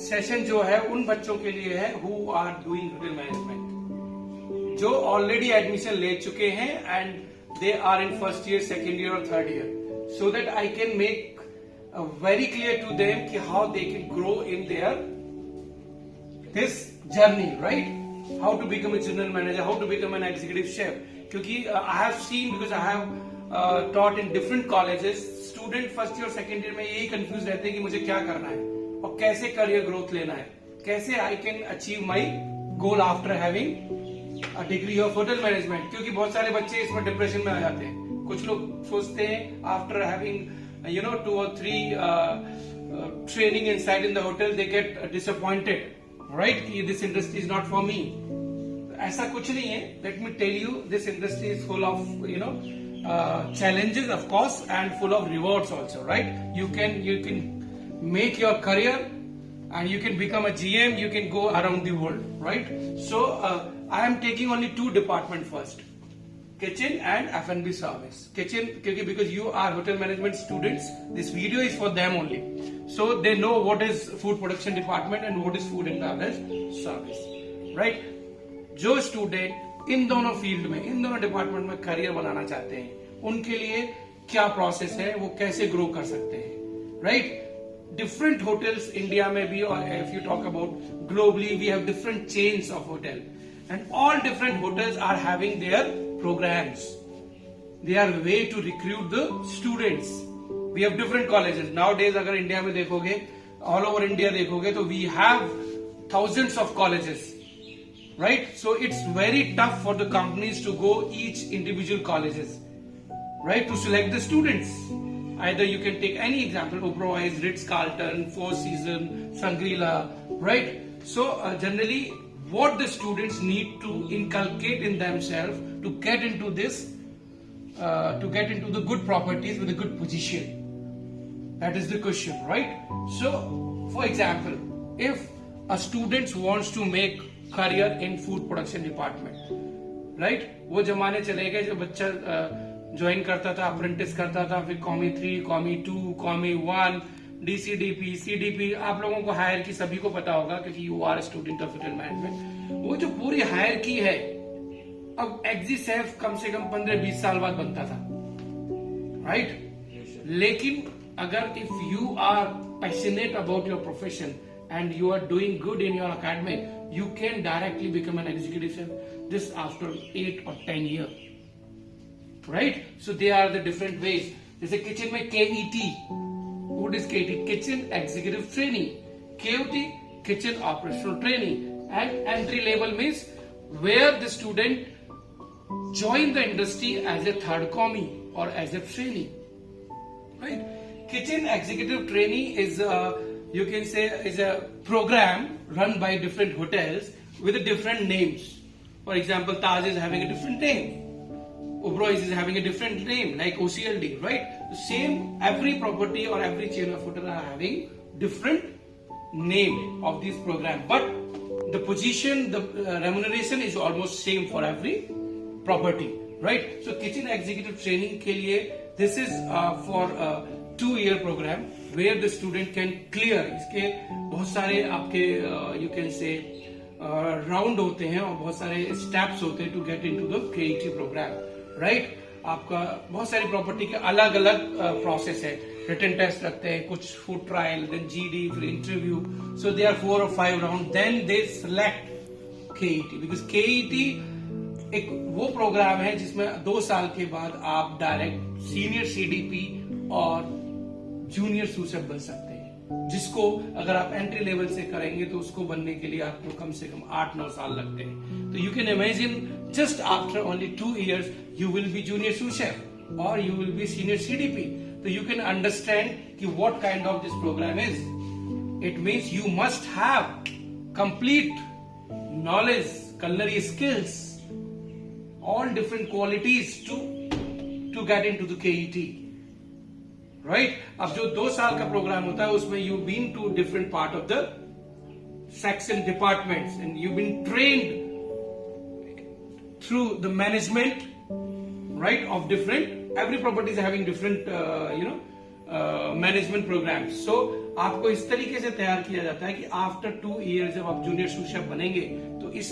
Session जो है उन बच्चों के लिए है who are doing hotel management, जो ऑलरेडी एडमिशन ले चुके हैं and they are in first year, second year और third year, so that I can make very clear to them कि how they can grow in their this journey, right? How to become a general manager, how to become an executive chef. क्योंकि I have seen, because I have taught in different colleges, student first year second year में यही confuse रहते हैं कि मुझे क्या करना है और कैसे करियर ग्रोथ लेना है, कैसे I can achieve my goal after having a degree of hotel management. क्योंकि बहुत सारे बच्चे इसमें डिप्रेशन में आ जाते हैं. कुछ लोग सोचते हैं after having 2 or 3 training inside in the hotel they get disappointed, right, कि this industry is not for me. ऐसा कुछ नहीं है. Let me tell you, this industry is full of challenges of course and full of rewards also, right? You can make your career and you can become a GM, you can go around the world, right? So I am taking only 2 departments first, kitchen and F&B service. Kitchen because you are hotel management students, this video is for them only, so they know what is food production department and what is food and beverage service, right? जो student in दोनों field में, इन दोनों department में career बनाना चाहते हैं, उनके लिए क्या प्रोसेस है, वो कैसे ग्रो कर सकते हैं, राइट? डिफरेंट होटल्स इंडिया में भी, और if you talk about globally, we have different chains of hotel and all different hotels are having their programs. They are way to recruit the students. We have different colleges nowadays. अगर India में देखोगे, all over India देखोगे, तो we have thousands of colleges, right? So it's very tough for the companies to go each individual colleges, right, to select the students. Either you can take any example, Oberoi, Ritz-Carlton, Four Seasons, Shangri-La, right? So generally what the students need to inculcate in themselves to get into this, to get into the good properties with a good position. That is the question, right? So for example, if a student wants to make career in food production department, right? वो जमाने चले गए जो बच्चा join करता था, apprentice करता था, फिर कॉमी 3, कॉमी 2, कॉमी 1, DCDP, CDP. आप लोगों को हायर की सभी को पता होगा क्योंकि you are student of hotel management. वो जो पूरी हायर की है, अब एग्जीसेफ कम से कम 15-20 साल बाद बनता था, राइट? लेकिन अगर if you are passionate about your profession and you are doing good in your academic, you can directly become an executive chef just after 8 or 10 years, right? So they are the different ways. जैसे kitchen में KET, what is KET? Kitchen Executive Training. KOT, Kitchen Operational Training. And entry level means where the student join the industry as a third commie or as a trainee, right? Kitchen Executive Training is you can say is a program run by different hotels with different names. For example, Taj is having a different name. Oberoi is having a different name, like OCLD, right? The same, every property or every chain of hotel are having different name of this program. But the position, the remuneration is almost same for every property, right? So kitchen executive training के लिए this is for a 2-year program where the student can clear. इसके बहुत सारे आपके you can say round होते हैं और बहुत सारे स्टेप्स होते हैं to get into the KET program, right? आपका बहुत सारी प्रॉपर्टी के अलग अलग प्रोसेस है. रिटन टेस्ट रखते हैं, कुछ फूड ट्रायल, देन GD, फिर interview. So they are 4 or 5 round, then they select KET. Because KET एक वो प्रोग्राम है जिसमें 2 साल के बाद आप डायरेक्ट सीनियर CDP और जूनियर सूसेफ बन सकते हैं, जिसको अगर आप एंट्री लेवल से करेंगे तो उसको बनने के लिए आपको कम से कम 8-9 साल लगते हैं. तो you can imagine just after only 2 years you will be junior sous chef और you will be senior CDP. तो यू कैन अंडरस्टैंड कि what kind of this program is. It means you must have complete knowledge, culinary skills, all different qualities to get into the KET, right? अब जो 2 साल का programme होता है उसमें you been to different part of the section departments and you've been trained through the management, right, of different, every property is having different management program. So आपको इस तरीके से तैयार किया जाता है कि आफ्टर 2 years जब आप जूनियर सूस शेफ बनेंगे तो इस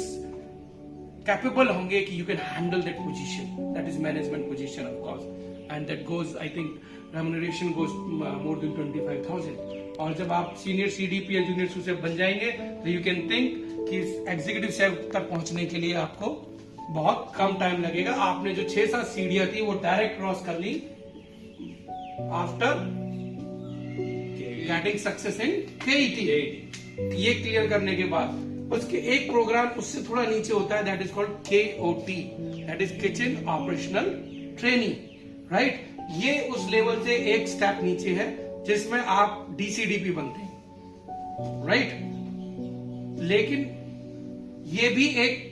कैपेबल होंगे कि you can handle that position, that is management position of course, and that goes I think remuneration goes more than 25,000. और जब आप सीनियर सीडीपी या जूनियर सूस शेफ बन जाएंगे तो यू कैन थिंक कि एग्जीक्यूटिव शेफ तक पहुंचने के लिए आपको बहुत कम टाइम लगेगा. आपने जो 6-7 सीढ़ियां थी वो डायरेक्ट क्रॉस कर ली after getting success in KET. ये क्लियर करने के बाद उसके एक प्रोग्राम उससे थोड़ा नीचे होता है, that is called KOT, that is kitchen operational training. Right, ये उस लेवल से एक स्टेप नीचे है जिसमें आप DCDP बनते हैं. राइट, लेकिन ये भी एक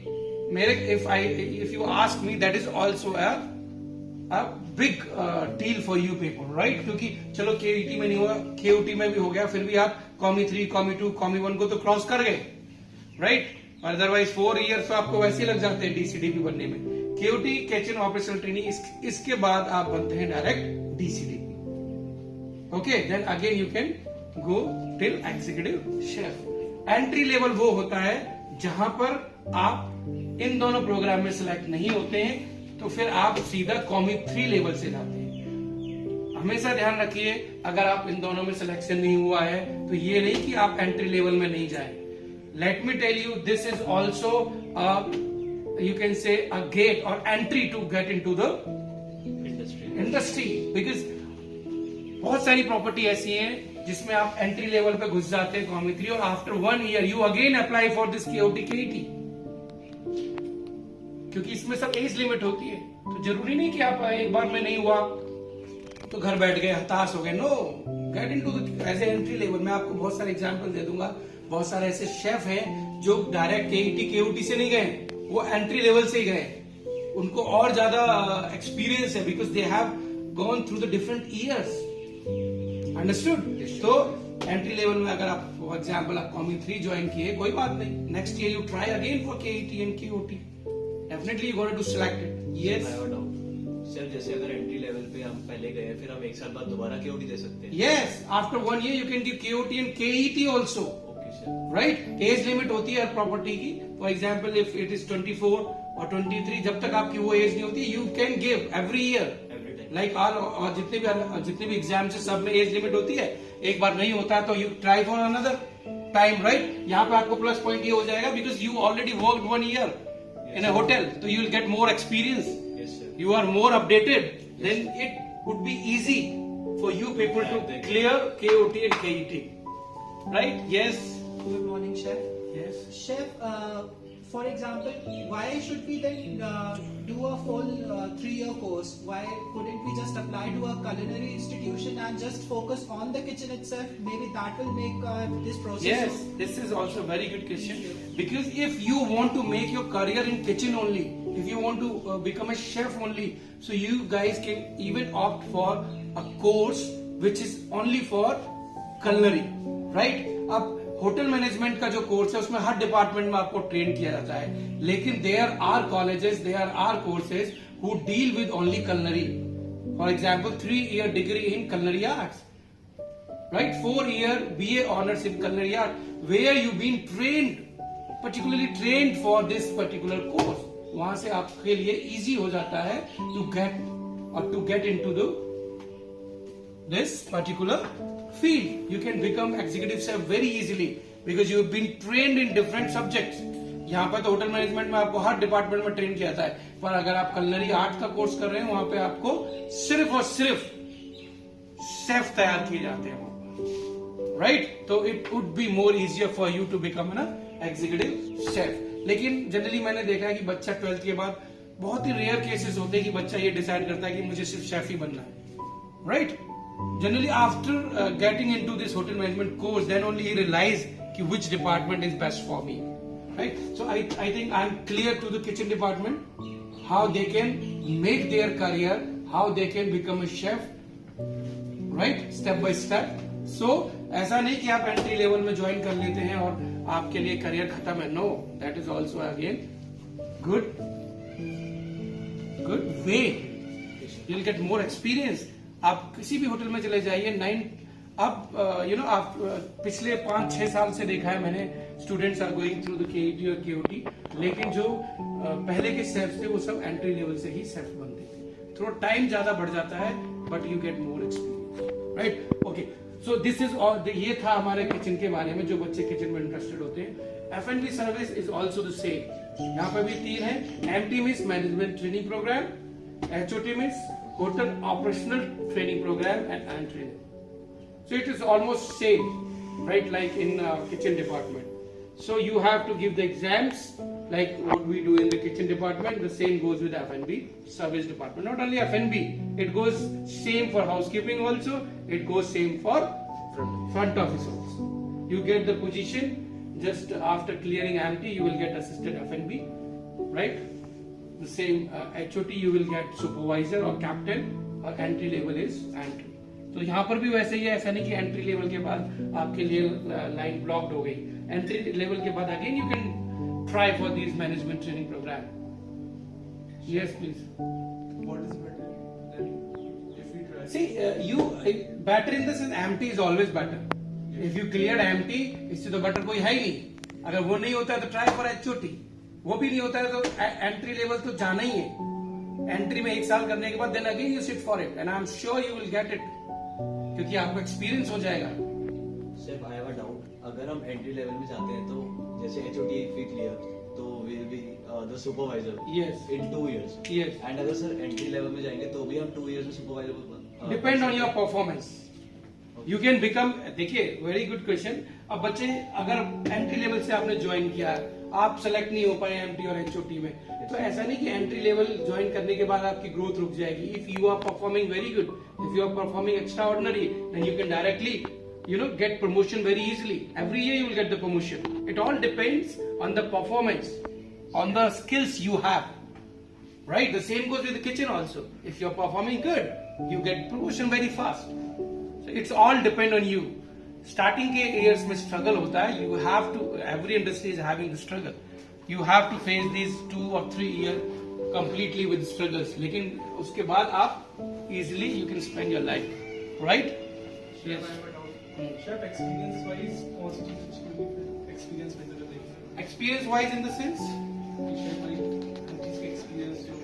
मेरे if you ask me that is also a big deal for you people. Right, क्योंकि चलो KET में नहीं हुआ, KOT में भी हो गया, फिर भी आप कॉमी 3, कॉमी 2, कॉमी 1 को तो क्रॉस कर गए. राइट, अदरवाइज 4 years तो आपको वैसे ही लग जाते हैं DCDP बनने में. KOT किचन ऑपरेशनल ट्रेनिंग, इसके बाद आप बनते हैं direct DCDP. Okay, then again you can go till executive chef. Entry level वो होता है जहां पर आप इन दोनों प्रोग्राम में सिलेक्ट नहीं होते हैं, तो फिर आप सीधा कॉमी 3 लेवल से जाते हैं. हमेशा ध्यान रखिए, अगर आप इन दोनों में सिलेक्शन नहीं हुआ है तो ये नहीं कि आप एंट्री लेवल में नहीं जाए. Let me tell you, this is also you can say a gate और entry to get into the industry. Because बहुत सारी प्रॉपर्टी ऐसी है जिसमें आप एंट्री लेवल पे घुस जाते हैं कॉमी 3, और after 1 year you again apply for this KOT KET, क्योंकि इसमें सब एज लिमिट होती है. तो जरूरी नहीं कि आप एक बार में नहीं हुआ तो घर बैठ गए, हताश हो गए. No, get into the as a entry level. मैं आपको बहुत सारे एग्जांपल दे दूंगा. बहुत सारे ऐसे शेफ हैं जो डायरेक्ट KET KOT से नहीं गए, वो एंट्री लेवल से ही गए. उनको और ज्यादा एक्सपीरियंस है because they have gone through the different years. Understood? तो एंट्री लेवल में अगर आप फॉर एग्जाम्पल आप कॉमी 3 ज्वाइन किए, कोई बात नहीं, next year you try again for KET and KOT. Definitely you going to select it. Yes sir, जैसे अगर एंट्री लेवल पे हम पहले गए, फिर हम 1 साल बाद दोबारा KOT दे सकते हैं? Yes, after 1 year you can give KOT and KET also. Right, age limit होती है हर प्रॉपर्टी की. For example if it is 24 और 23, जब तक आपकी वो एज नहीं होती you can give every year. Like all जितने भी एग्जाम्स है सब में एज लिमिट होती है. एक बार नहीं होता तो you try for another time. Right, यहाँ पे आपको प्लस पॉइंट ये हो जाएगा because you already worked 1 year in a hotel, so you will get more experience. Yes, sir. You are more updated. Then it would be easy for you people to clear KOT and KET. Right? Yes. Good morning, Chef. Yes. Chef, for example, why should we then do a full 3-year course? Why couldn't we just apply to a culinary institution and just focus on the kitchen itself? Maybe that will make this process. Yes, this is also a very good question. Because if you want to make your career in kitchen only, if you want to become a chef only, so you guys can even opt for a course which is only for culinary, right? अब hotel management का जो course है उसमें हर department में आपको train किया जाता है, लेकिन there are colleges, there are courses who deal with only culinary. For example 3-year degree in culinary arts, right? 4-year BA honors in culinary art, where you been trained, particularly trained for this particular course. वहां से आपके लिए easy हो जाता है to get into this particular field. You can become executive chef very easily because you have been trained in different subjects. यहाँ पर तो होटल मैनेजमेंट में आपको हर डिपार्टमेंट में ट्रेन किया जाता है, पर अगर आप culinary आर्ट का कोर्स कर रहे हैं वहां पे आपको सिर्फ और सिर्फ शेफ तैयार किए जाते हैं. राइट, तो it would be more easier for you to become an executive chef. लेकिन जनरली मैंने देखा है कि बच्चा 12th के बाद, बहुत ही रेयर केसेस होते हैं कि बच्चा ये डिसाइड करता है कि मुझे सिर्फ शेफ ही बनना है. Right, generally after getting into this hotel management course then only he realize कि which department is best for me. Right, so I think I am clear to the kitchen department, how they can make their career, how they can become a chef, right, step by step. So ऐसा नहीं कि आप entry level में join कर लेते हैं और आपके लिए करियर खत्म है. No, that is also again good way. You will get more experience. आप किसी भी होटल में चले जाइए, आप आप पिछले 5-6 साल से देखा है मैंने, students are going through the KET और केओटी, लेकिन जो पहले के शेफ्स थे वो सब एंट्री लेवल से ही शेफ बनते थे. थोड़ा टाइम ज्यादा बढ़ जाता है, but you get more experience, right? Okay, so this is ये था हमारे किचन के बारे में, जो बच्चे किचन में इंटरेस्टेड होते हैं. F&B service is also the same. यहाँ पर भी 3 है. MT means management training program, HOT means hotel operational training program and training. So it is almost same, right? Like in kitchen department. So you have to give the exams like what we do in the kitchen department. The same goes with F&B service department. Not only F&B, it goes same for housekeeping also. It goes same for front office also. You get the position just after clearing MT. You will get assistant F&B, right? The same HOT. You will get supervisor or captain. Or entry level is entry. तो यहाँ पर भी वैसे ही है. ऐसा नहीं कि entry level के बाद आपके लिए लाइन ब्लॉक्ड हो गई. एंट्री लेवल के बाद again you can try for this management training program. Yes please. What is better than if we try? See you better in this, MT is always better. If you clear MT, इससे तो better कोई है ही नहीं. अगर वो नहीं होता है तो ट्राई फॉर HOT. वो भी नहीं होता है तो एंट्री लेवल तो जाना ही है. एंट्री में 1 साल करने के बाद then again you sit for it and I am sure you will get it, क्योंकि आपको एक्सपीरियंस हो जाएगा. Sir I have a doubt. अगर हम एंट्री लेवल में जाते हैं तो जैसे HOT वी क्लियर तो will be the supervisor Yes. In 2 years. Yes. And अगर सर एंट्री लेवल में जाएंगे तो भी हम 2 years में supervisor. Depend on your performance. You can become, देखिए वेरी गुड क्वेश्चन. अब बच्चे अगर एंट्री लेवल से आपने ज्वाइन किया, आप सेलेक्ट नहीं हो पाए MT और HOT में, तो ऐसा नहीं कि एंट्री लेवल ज्वाइन करने के बाद आपकी ग्रोथ रुक जाएगी. If you are performing very good, if you are performing extraordinary, then you can directly get promotion very easily. Every year you will get the promotion. It all depends on the performance, on the skills you have. Right? The same goes with the kitchen also. If you're performing good, you get promotion very fast. So it's all depend on you. Starting के years में struggle होता है. You have to, every industry is having the struggle. You have to face these 2 or 3 years completely with struggles. लेकिन उसके बाद आप easily you can spend your life. Right? Chef, I have a doubt. Chef, experience wise, कौन सी चीज की experience बेहतर रहेगी? Experience wise in the sense? Chef, like हर चीज का experience जो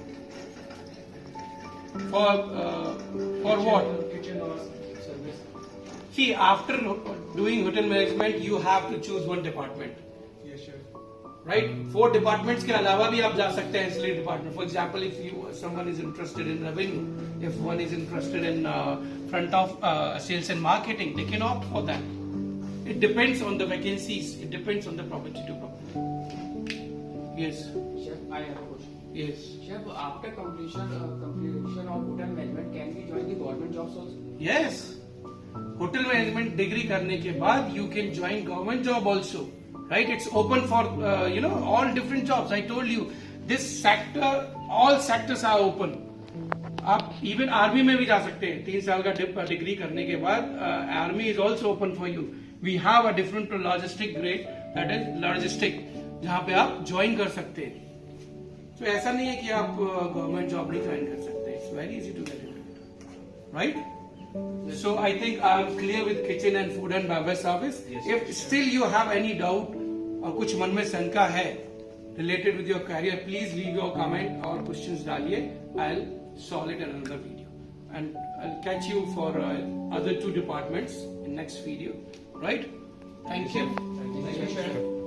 For what? kitchen or service. See, after doing hotel management, you have to choose one department. Yes, chef. Right? 4 departments के अलावा भी आप जा सकते हैं ancillary department. For example, if someone is interested in revenue, if one is interested in front of sales and marketing, they can opt for that. It depends on the vacancies. It depends on the property to property. Yes. Chef, I have a question. Yes. Chef, after completion of hotel management, can we join the government jobs also? Yes. Hotel management degree करने के बाद you can join government job also. Right? It's open for all different jobs. I told you this sector, all sectors are open. आप even army में भी जा सकते हैं. 3 साल का डिग्री करने के बाद army is also open for you. We have a different logistic grade, that is logistic, जहां पे आप ज्वाइन कर सकते हैं. तो ऐसा नहीं है कि आप गवर्नमेंट जॉब नहीं ज्वाइन कर सकते. It's very easy to get it, right? So I think I'm clear with kitchen and food and beverage service. Yes, If still you have any doubt और कुछ मन में शंका है related with your career, please leave your comment और questions डालिए. I'll solve it in another video, and I'll catch you for other 2 departments in next video. Right? Thank you. Thank you, chef.